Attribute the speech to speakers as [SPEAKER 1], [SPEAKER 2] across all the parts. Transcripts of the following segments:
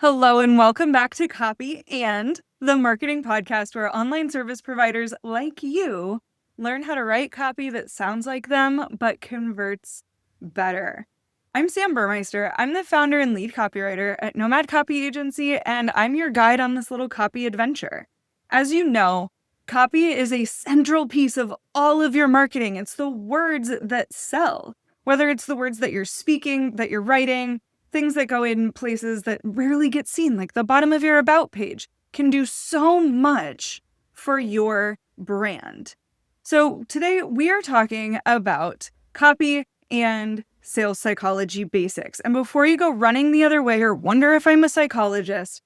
[SPEAKER 1] Hello and welcome back to Copy and the marketing podcast where online service providers like you learn how to write copy that sounds like them but converts better. I'm Sam Burmeister. I'm the founder and lead copywriter at Nomad Copy Agency, and I'm your guide on this little copy adventure. As you know, copy is a central piece of all of your marketing. It's the words that sell, whether it's the words that you're speaking, that you're writing, things that go in places that rarely get seen, like the bottom of your about page, can do so much for your brand. So today we are talking about copy and sales psychology basics. And before you go running the other way or wonder if I'm a psychologist,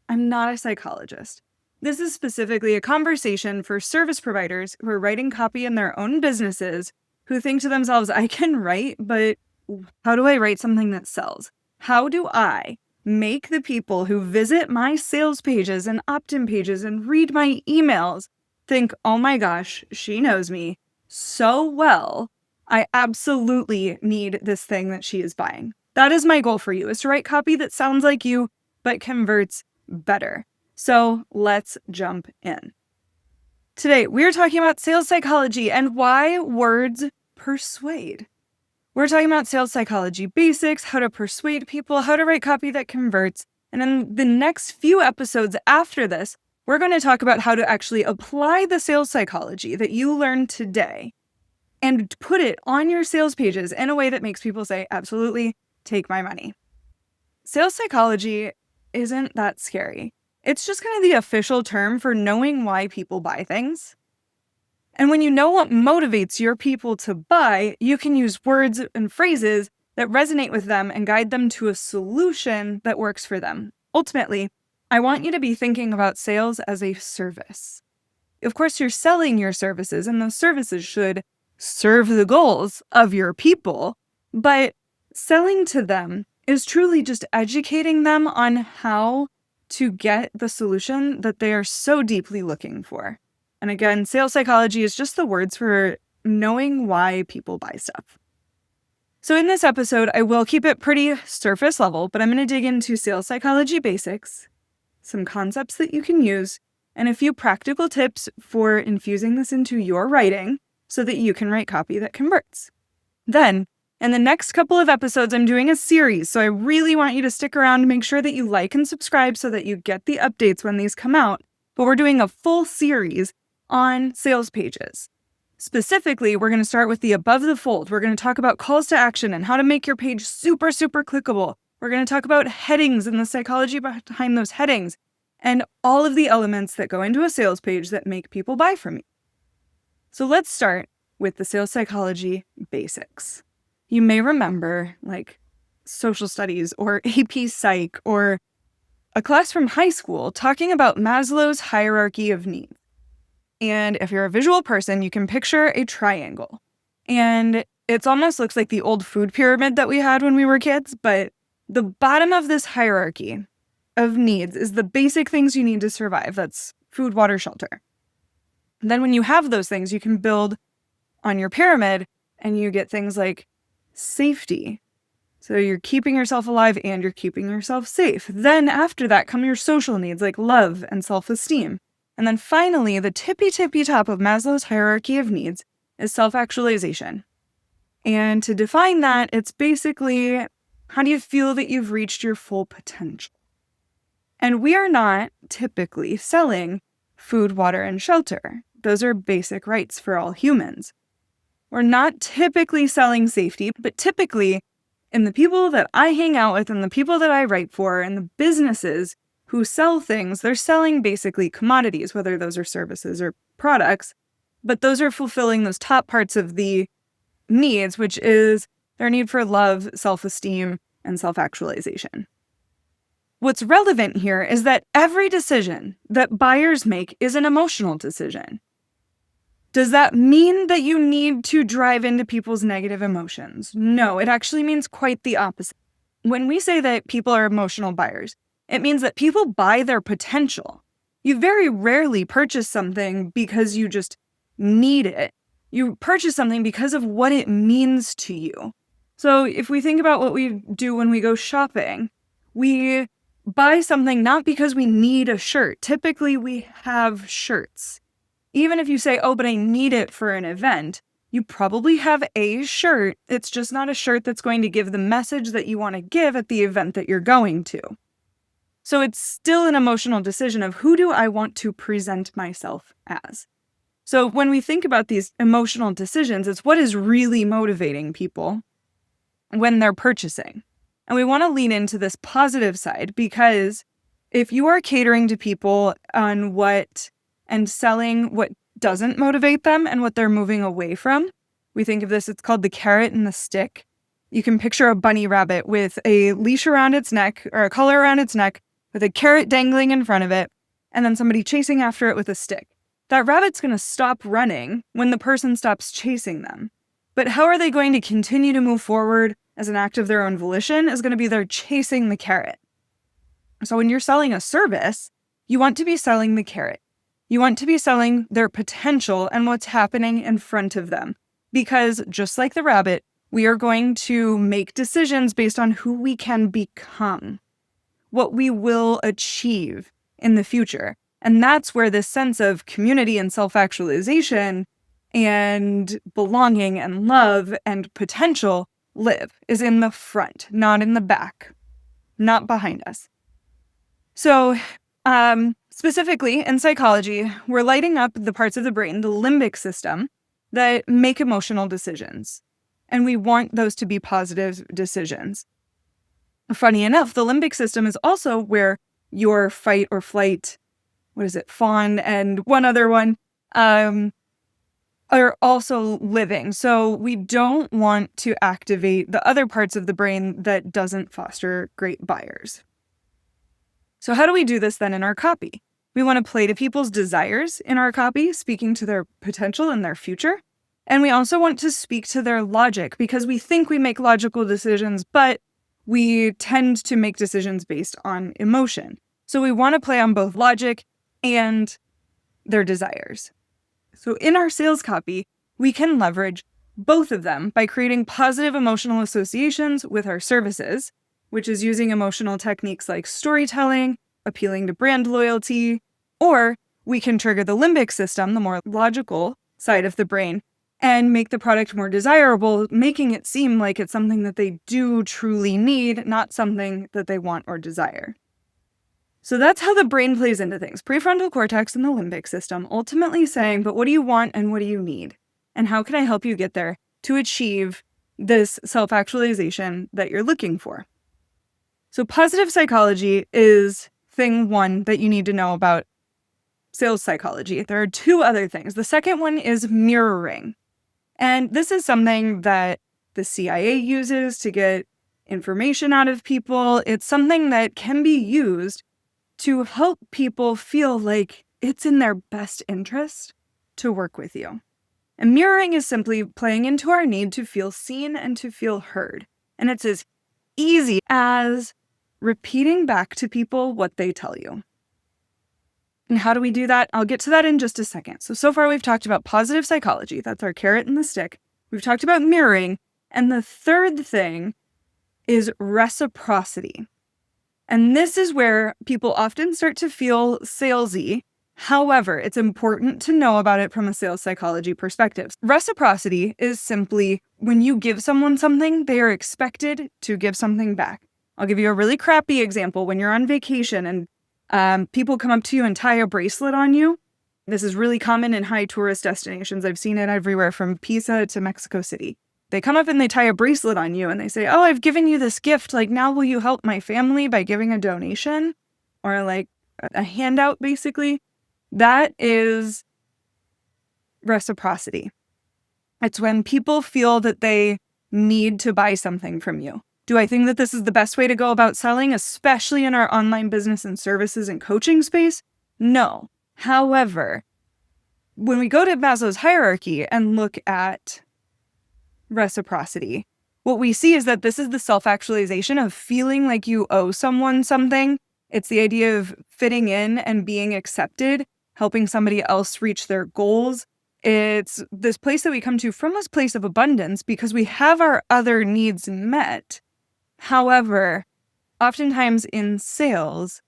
[SPEAKER 1] I'm not a psychologist. This is specifically a conversation for service providers who are writing copy in their own businesses who think to themselves, I can write, but how do I write something that sells? How do I make the people who visit my sales pages and opt-in pages and read my emails think, oh my gosh, she knows me so well. I absolutely need this thing that she is buying. That is my goal for you, is to write copy that sounds like you, but converts better. So let's jump in. Today, we're talking about sales psychology and why words persuade. We're talking about sales psychology basics, how to persuade people, how to write copy that converts. And in the next few episodes after this, we're going to talk about how to actually apply the sales psychology that you learned today and put it on your sales pages in a way that makes people say, absolutely, take my money. Sales psychology isn't that scary. It's just kind of the official term for knowing why people buy things. And when you know what motivates your people to buy, you can use words and phrases that resonate with them and guide them to a solution that works for them. Ultimately, I want you to be thinking about sales as a service. Of course, you're selling your services, and those services should serve the goals of your people, but selling to them is truly just educating them on how to get the solution that they are so deeply looking for. And again, sales psychology is just the words for knowing why people buy stuff. So in this episode, I will keep it pretty surface level, but I'm going to dig into sales psychology basics, some concepts that you can use, and a few practical tips for infusing this into your writing so that you can write copy that converts. Then, in the next couple of episodes, I'm doing a series, so I really want you to stick around and make sure that you like and subscribe so that you get the updates when these come out. But we're doing a full series on sales pages. Specifically, we're going to start with the above the fold. We're going to talk about calls to action and how to make your page super, super clickable. We're going to talk about headings and the psychology behind those headings and all of the elements that go into a sales page that make people buy from you. So let's start with the sales psychology basics. You may remember like social studies or AP Psych or a class from high school talking about Maslow's hierarchy of needs. And if you're a visual person, you can picture a triangle. And it almost looks like the old food pyramid that we had when we were kids, but the bottom of this hierarchy of needs is the basic things you need to survive. That's food, water, shelter. And then when you have those things, you can build on your pyramid and you get things like safety. So you're keeping yourself alive and you're keeping yourself safe. Then after that come your social needs like love and self-esteem. And then finally, the tippy top of Maslow's hierarchy of needs is self-actualization. And to define that, it's basically, how do you feel that you've reached your full potential? And we are not typically selling food, water, and shelter. Those are basic rights for all humans. We're not typically selling safety, but typically in the people that I hang out with and the people that I write for and the businesses who sell things, they're selling basically commodities, whether those are services or products, but those are fulfilling those top parts of the needs, which is their need for love, self-esteem, and self-actualization. What's relevant here is that every decision that buyers make is an emotional decision. Does that mean that you need to drive into people's negative emotions? No, it actually means quite the opposite. When we say that people are emotional buyers, it means that people buy their potential. You very rarely purchase something because you just need it. You purchase something because of what it means to you. So if we think about what we do when we go shopping, we buy something not because we need a shirt. Typically, we have shirts. Even if you say, oh, but I need it for an event, you probably have a shirt. It's just not a shirt that's going to give the message that you want to give at the event that you're going to. So it's still an emotional decision of who do I want to present myself as? So when we think about these emotional decisions, it's what is really motivating people when they're purchasing. And we want to lean into this positive side, because if you are catering to people on what and selling what doesn't motivate them and what they're moving away from, we think of this, it's called the carrot and the stick. You can picture a bunny rabbit with a leash around its neck or a collar around its neck with a carrot dangling in front of it, and then somebody chasing after it with a stick. That rabbit's going to stop running when the person stops chasing them. But how are they going to continue to move forward as an act of their own volition is going to be they're chasing the carrot. So when you're selling a service, you want to be selling the carrot. You want to be selling their potential and what's happening in front of them. Because just like the rabbit, we are going to make decisions based on who we can become, what we will achieve in the future. And that's where this sense of community and self-actualization and belonging and love and potential live, is in the front, not in the back, not behind us. So specifically in psychology, we're lighting up the parts of the brain, the limbic system, that make emotional decisions. And we want those to be positive decisions. Funny enough, the limbic system is also where your fight or flight, fawn, and one other one, are also living. So we don't want to activate the other parts of the brain that doesn't foster great buyers. So how do we do this then in our copy? We want to play to people's desires in our copy, speaking to their potential and their future. And we also want to speak to their logic, because we think we make logical decisions, but we tend to make decisions based on emotion. So we want to play on both logic and their desires. So in our sales copy, we can leverage both of them by creating positive emotional associations with our services, which is using emotional techniques like storytelling, appealing to brand loyalty, or we can trigger the limbic system, the more logical side of the brain, and make the product more desirable, making it seem like it's something that they do truly need, not something that they want or desire. So that's how the brain plays into things. Prefrontal cortex and the limbic system, ultimately saying, but what do you want and what do you need? And how can I help you get there to achieve this self-actualization that you're looking for? So positive psychology is thing one that you need to know about sales psychology. There are two other things. The second one is mirroring. And this is something that the CIA uses to get information out of people. It's something that can be used to help people feel like it's in their best interest to work with you. And mirroring is simply playing into our need to feel seen and to feel heard. And it's as easy as repeating back to people what they tell you. And how do we do that? I'll get to that in just a second. So far we've talked about positive psychology. That's our carrot and the stick. We've talked about mirroring. And the third thing is reciprocity. And this is where people often start to feel salesy. However, it's important to know about it from a sales psychology perspective. Reciprocity is simply when you give someone something, they are expected to give something back. I'll give you a really crappy example. When you're on vacation and people come up to you and tie a bracelet on you. This is really common in high tourist destinations. I've seen it everywhere from Pisa to Mexico City. They come up and they tie a bracelet on you and they say, oh, I've given you this gift. Like, now will you help my family by giving a donation? Or like a handout, basically. That is reciprocity. It's when people feel that they need to buy something from you. Do I think that this is the best way to go about selling, especially in our online business and services and coaching space? No. However, when we go to Maslow's hierarchy and look at reciprocity, what we see is that this is the self-actualization of feeling like you owe someone something. It's the idea of fitting in and being accepted, helping somebody else reach their goals. It's this place that we come to from this place of abundance because we have our other needs met. However, oftentimes in sales,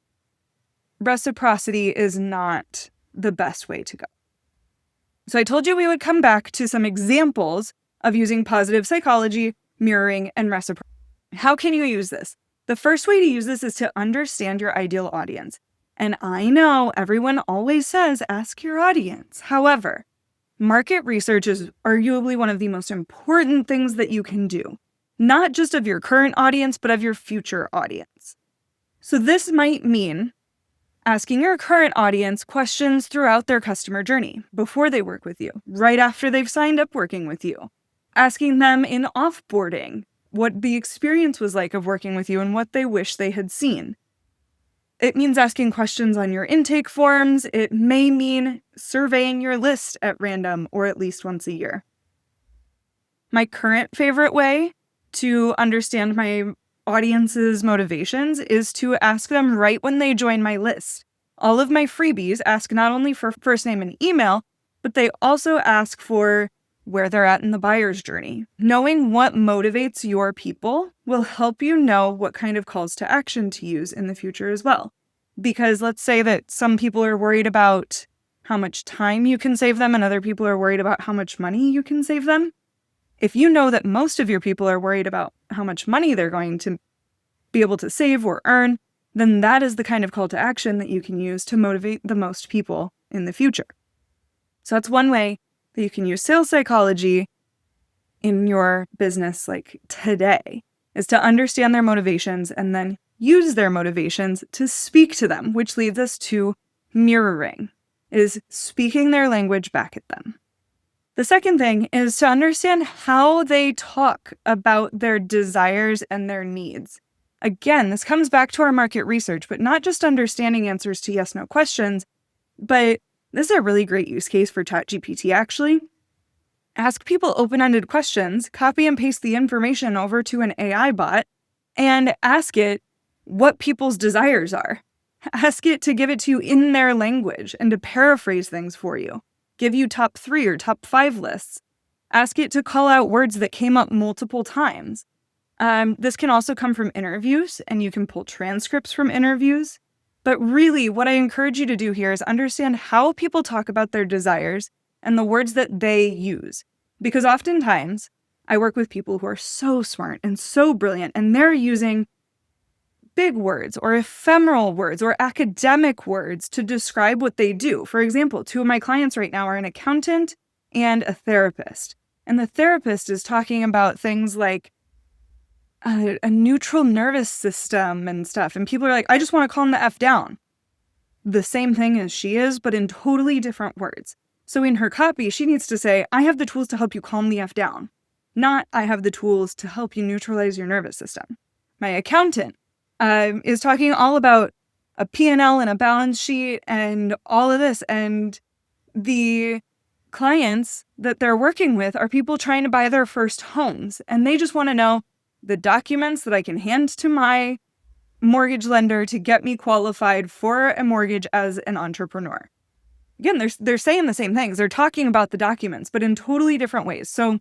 [SPEAKER 1] reciprocity is not the best way to go. So I told you we would come back to some examples of using positive psychology, mirroring, and reciprocity. How can you use this? The first way to use this is to understand your ideal audience. And I know everyone always says, ask your audience. However, market research is arguably one of the most important things that you can do, not just of your current audience, but of your future audience. So this might mean asking your current audience questions throughout their customer journey, before they work with you, right after they've signed up working with you, asking them in offboarding what the experience was like of working with you and what they wish they had seen. It means asking questions on your intake forms. It may mean surveying your list at random or at least once a year. My current favorite way to understand my audience's motivations is to ask them right when they join my list. All of my freebies ask not only for first name and email, but they also ask for where they're at in the buyer's journey. Knowing what motivates your people will help you know what kind of calls to action to use in the future as well. Because let's say that some people are worried about how much time you can save them and other people are worried about how much money you can save them. If you know that most of your people are worried about how much money they're going to be able to save or earn, then that is the kind of call to action that you can use to motivate the most people in the future. So that's one way that you can use sales psychology in your business like today, is to understand their motivations and then use their motivations to speak to them, which leads us to mirroring, is speaking their language back at them. The second thing is to understand how they talk about their desires and their needs. Again, this comes back to our market research, but not just understanding answers to yes/no questions, but this is a really great use case for ChatGPT, actually. Ask people open-ended questions, copy and paste the information over to an AI bot, and ask it what people's desires are. Ask it to give it to you in their language and to paraphrase things for you. Give you top 3 or top 5 lists. Ask it to call out words that came up multiple times. This can also come from interviews, and you can pull transcripts from interviews. But really, what I encourage you to do here is understand how people talk about their desires and the words that they use. Because oftentimes, I work with people who are so smart and so brilliant, and they're using big words or ephemeral words or academic words to describe what they do. For example, 2 of my clients right now are an accountant and a therapist. And the therapist is talking about things like a neutral nervous system and stuff. And people are like, I just want to calm the F down. The same thing as she is, but in totally different words. So in her copy, she needs to say, I have the tools to help you calm the F down. Not, I have the tools to help you neutralize your nervous system. My accountant is talking all about a P&L and a balance sheet and all of this. And the clients that they're working with are people trying to buy their first homes. And they just want to know the documents that I can hand to my mortgage lender to get me qualified for a mortgage as an entrepreneur. Again, they're saying the same things. They're talking about the documents, but in totally different ways. So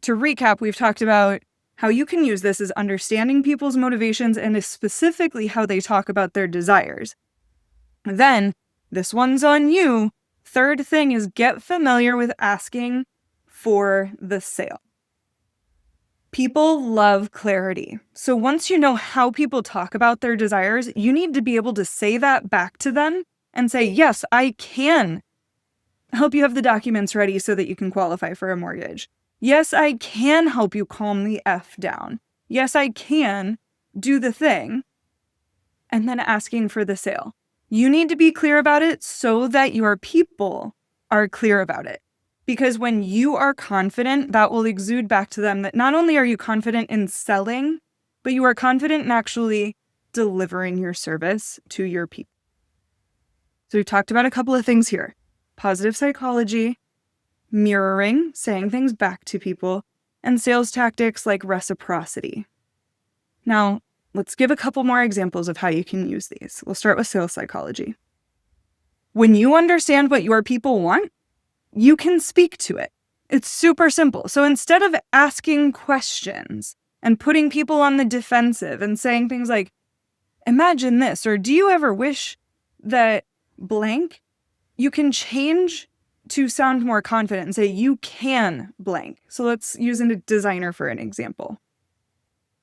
[SPEAKER 1] to recap, we've talked about how you can use this as understanding people's motivations and specifically how they talk about their desires. Then, this one's on you. Third thing is get familiar with asking for the sale. People love clarity. So once you know how people talk about their desires, you need to be able to say that back to them and say, yes, I can help you have the documents ready so that you can qualify for a mortgage. Yes, I can help you calm the F down. Yes, I can do the thing. And then asking for the sale. You need to be clear about it so that your people are clear about it. Because when you are confident, that will exude back to them that not only are you confident in selling, but you are confident in actually delivering your service to your people. So we've talked about a couple of things here. Positive psychology, mirroring, saying things back to people, and sales tactics like reciprocity. Now, let's give a couple more examples of how you can use these. We'll start with sales psychology. When you understand what your people want, you can speak to it. It's super simple. So instead of asking questions and putting people on the defensive and saying things like, imagine this, or do you ever wish that blank, you can change to sound more confident and say you can blank. So let's use a designer for an example.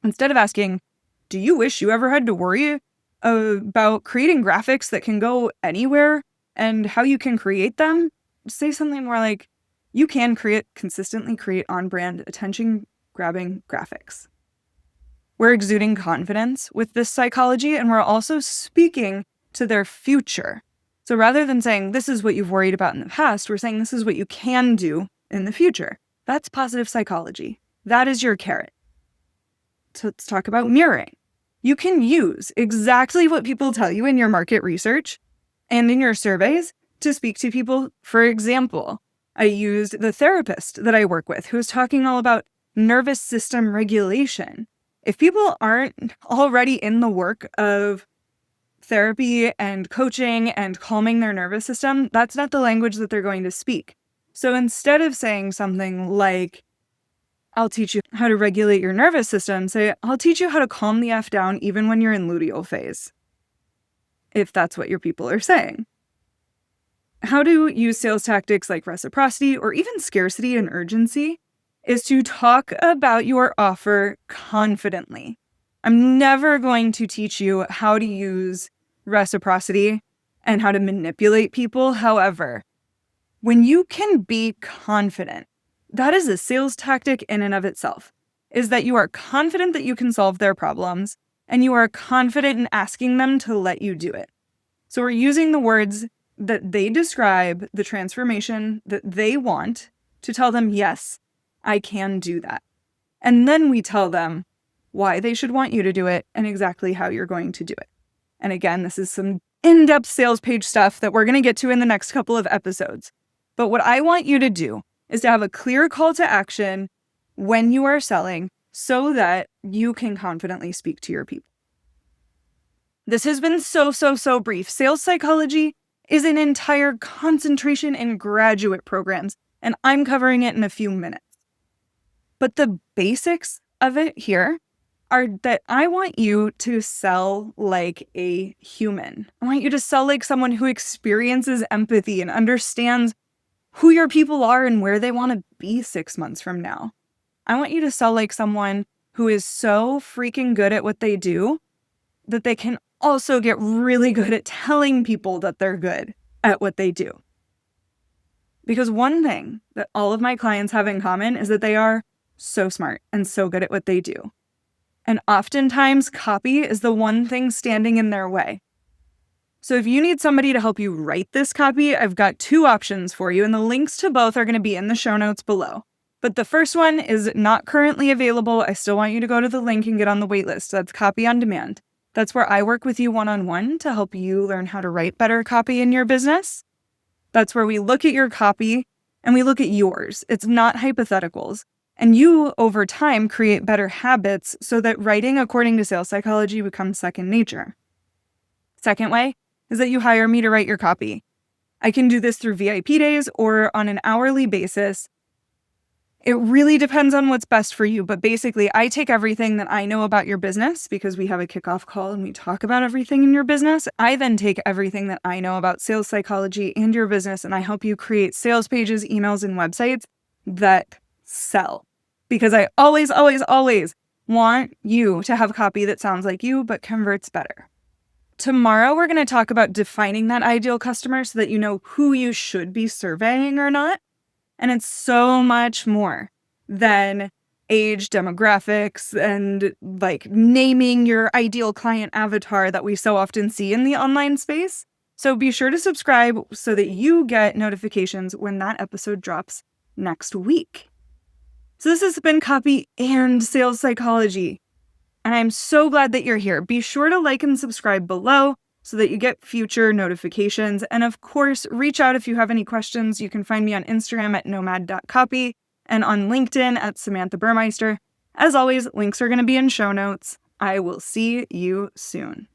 [SPEAKER 1] Instead of asking, do you wish you ever had to worry about creating graphics that can go anywhere and how you can create them? Say something more like, you can consistently create on-brand, attention-grabbing graphics. We're exuding confidence with this psychology, and we're also speaking to their future. So rather than saying, this is what you've worried about in the past, we're saying this is what you can do in the future. That's positive psychology. That is your carrot. So let's talk about mirroring. You can use exactly what people tell you in your market research and in your surveys to speak to people. For example, I used the therapist that I work with who's talking all about nervous system regulation. If people aren't already in the work of therapy and coaching and calming their nervous system, that's not the language that they're going to speak. So instead of saying something like, I'll teach you how to regulate your nervous system, say, I'll teach you how to calm the F down even when you're in luteal phase, if that's what your people are saying. How to use sales tactics like reciprocity or even scarcity and urgency is to talk about your offer confidently. I'm never going to teach you how to use reciprocity and how to manipulate people. However, when you can be confident, that is a sales tactic in and of itself, is that you are confident that you can solve their problems and you are confident in asking them to let you do it. So we're using the words that they describe, the transformation that they want, to tell them, yes, I can do that. And then we tell them why they should want you to do it and exactly how you're going to do it. And again, this is some in-depth sales page stuff that we're going to get to in the next couple of episodes. But what I want you to do is to have a clear call to action when you are selling so that you can confidently speak to your people. This has been so brief. Sales psychology is an entire concentration in graduate programs, and I'm covering it in a few minutes. But the basics of it here are that I want you to sell like a human. I want you to sell like someone who experiences empathy and understands who your people are and where they want to be 6 months from now. I want you to sell like someone who is so freaking good at what they do that they can also get really good at telling people that they're good at what they do. Because one thing that all of my clients have in common is that they are so smart and so good at what they do. And oftentimes, copy is the one thing standing in their way. So if you need somebody to help you write this copy, I've got 2 options for you, and the links to both are going to be in the show notes below. But the first one is not currently available. I still want you to go to the link and get on the wait list. That's Copy on Demand. That's where I work with you one-on-one to help you learn how to write better copy in your business. That's where we look at your copy and we look at yours. It's not hypotheticals. And you, over time, create better habits so that writing according to sales psychology becomes second nature. Second way is that you hire me to write your copy. I can do this through VIP days or on an hourly basis. It really depends on what's best for you, but basically I take everything that I know about your business because we have a kickoff call and we talk about everything in your business. I then take everything that I know about sales psychology and your business and I help you create sales pages, emails, and websites that sell. Because I always want you to have copy that sounds like you but converts better. Tomorrow, we're going to talk about defining that ideal customer so that you know who you should be surveying or not. And it's so much more than age, demographics, and like naming your ideal client avatar that we so often see in the online space. So be sure to subscribe so that you get notifications when that episode drops next week. So this has been Copy and Sales Psychology. And I'm so glad that you're here. Be sure to like and subscribe below so that you get future notifications. And of course, reach out if you have any questions. You can find me on Instagram at nomad.copy and on LinkedIn at Samantha Burmeister. As always, links are going to be in show notes. I will see you soon.